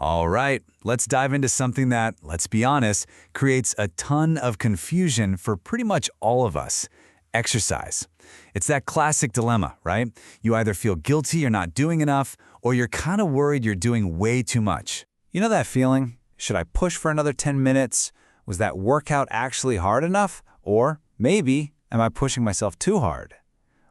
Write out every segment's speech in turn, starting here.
All right, let's dive into something that, let's be honest, creates a ton of confusion for pretty much all of us: exercise. It's that classic dilemma, right? You either feel guilty you're not doing enough, or you're kind of worried you're doing way too much. You know that feeling? Should I push for another 10 minutes? Was that workout actually hard enough? Or maybe, am I pushing myself too hard?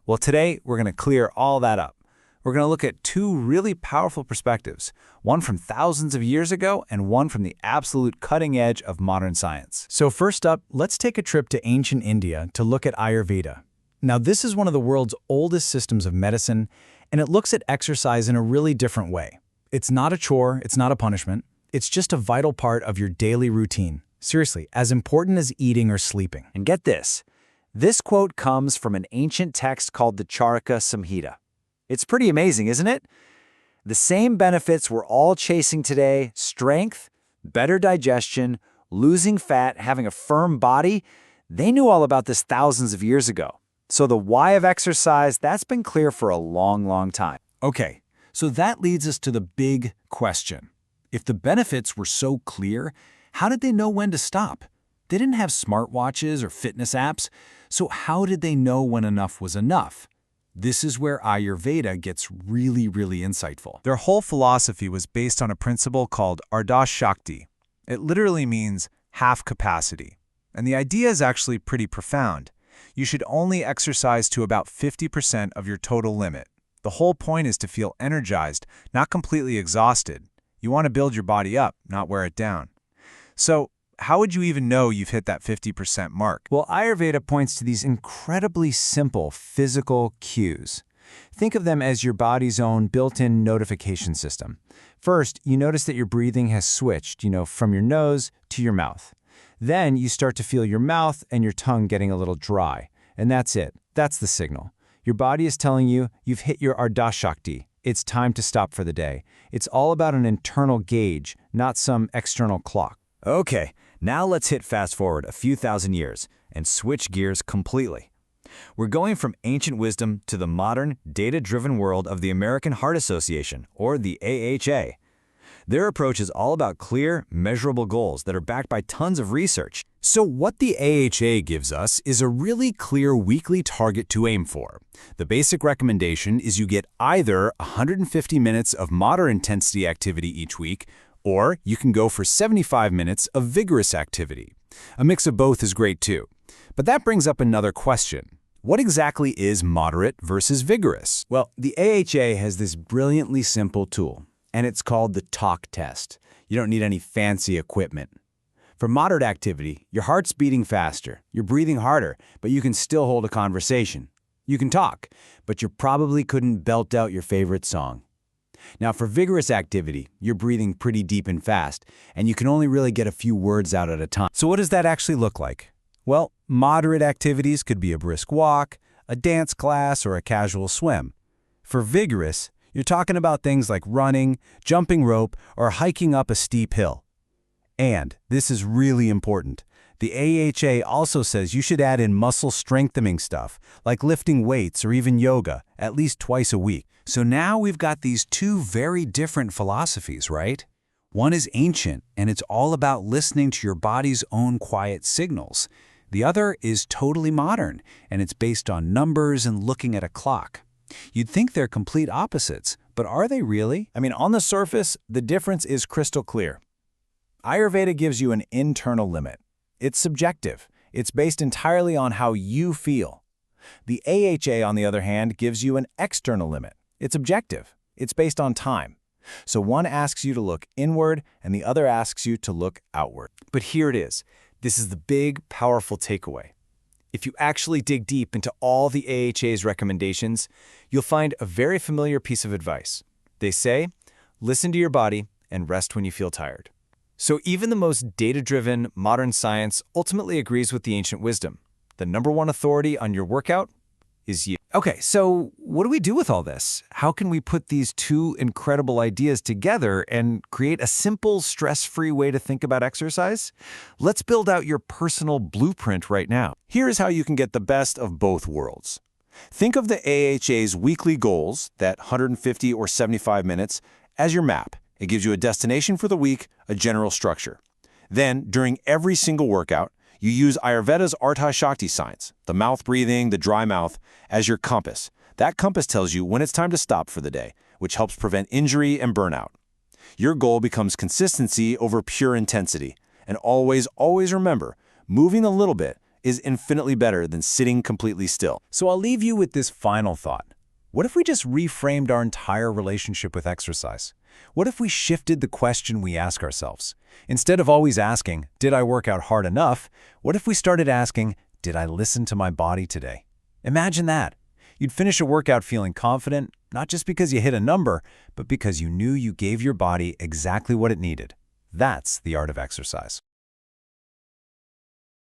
Well, today we're going to clear all that up. We're going to look at two really powerful perspectives, one from thousands of years ago and one from the absolute cutting edge of modern science. So first up, let's take a trip to ancient India to look at Ayurveda. Now, this is one of the world's oldest systems of medicine, and it looks at exercise in a really different way. It's not a chore, it's not a punishment, it's just a vital part of your daily routine. Seriously, as important as eating or sleeping. And get this quote comes from an ancient text called the Charaka Samhita. It's pretty amazing, isn't it? The same benefits we're all chasing today: strength, better digestion, losing fat, having a firm body. They knew all about this thousands of years ago. So the why of exercise, that's been clear for a long, long time. Okay, so that leads us to the big question. If the benefits were so clear, how did they know when to stop? They didn't have smartwatches or fitness apps, so how did they know when enough was enough? This is where Ayurveda gets really, really insightful. Their whole philosophy was based on a principle called Ardha Shakti. It literally means half capacity. And the idea is actually pretty profound. You should only exercise to about 50% of your total limit. The whole point is to feel energized, not completely exhausted. You want to build your body up, not wear it down. So, how would you even know you've hit that 50% mark? Well, Ayurveda points to these incredibly simple physical cues. Think of them as your body's own built-in notification system. First, you notice that your breathing has switched, from your nose to your mouth. Then you start to feel your mouth and your tongue getting a little dry. And that's it. That's the signal. Your body is telling you you've hit your Ardha Shakti. It's time to stop for the day. It's all about an internal gauge, not some external clock. Okay, now let's hit fast forward a few thousand years and switch gears completely. We're going from ancient wisdom to the modern, data-driven world of the American Heart Association, or the AHA. Their approach is all about clear, measurable goals that are backed by tons of research. So what the AHA gives us is a really clear weekly target to aim for. The basic recommendation is you get either 150 minutes of moderate intensity activity each week, or you can go for 75 minutes of vigorous activity. A mix of both is great too. But that brings up another question. What exactly is moderate versus vigorous? Well, the AHA has this brilliantly simple tool, and it's called the talk test. You don't need any fancy equipment. For moderate activity, your heart's beating faster, you're breathing harder, but you can still hold a conversation. You can talk, but you probably couldn't belt out your favorite song. Now, for vigorous activity, you're breathing pretty deep and fast, and you can only really get a few words out at a time. So what does that actually look like? Well, moderate activities could be a brisk walk, a dance class, or a casual swim. For vigorous, you're talking about things like running, jumping rope, or hiking up a steep hill. And, this is really important, the AHA also says you should add in muscle strengthening stuff, like lifting weights or even yoga, at least twice a week. So now we've got these two very different philosophies, right? One is ancient, and it's all about listening to your body's own quiet signals. The other is totally modern, and it's based on numbers and looking at a clock. You'd think they're complete opposites, but are they really? I mean, on the surface, the difference is crystal clear. Ayurveda gives you an internal limit. It's subjective. It's based entirely on how you feel. The AHA, on the other hand, gives you an external limit. It's objective. It's based on time. So one asks you to look inward, and the other asks you to look outward. But here it is. This is the big, powerful takeaway. If you actually dig deep into all the AHA's recommendations, you'll find a very familiar piece of advice. They say, listen to your body and rest when you feel tired. So even the most data-driven, modern science ultimately agrees with the ancient wisdom. The number one authority on your workout is you. Okay, so what do we do with all this? How can we put these two incredible ideas together and create a simple, stress-free way to think about exercise? Let's build out your personal blueprint right now. Here's how you can get the best of both worlds. Think of the AHA's weekly goals, that 150 or 75 minutes, as your map. It gives you a destination for the week, a general structure. Then, during every single workout, you use Ayurveda's Ardha Shakti science, the mouth breathing, the dry mouth, as your compass. That compass tells you when it's time to stop for the day, which helps prevent injury and burnout. Your goal becomes consistency over pure intensity. And always, always remember, moving a little bit is infinitely better than sitting completely still. So I'll leave you with this final thought. What if we just reframed our entire relationship with exercise? What if we shifted the question we ask ourselves? Instead of always asking, did I work out hard enough? What if we started asking, did I listen to my body today? Imagine that. You'd finish a workout feeling confident, not just because you hit a number, but because you knew you gave your body exactly what it needed. That's the art of exercise.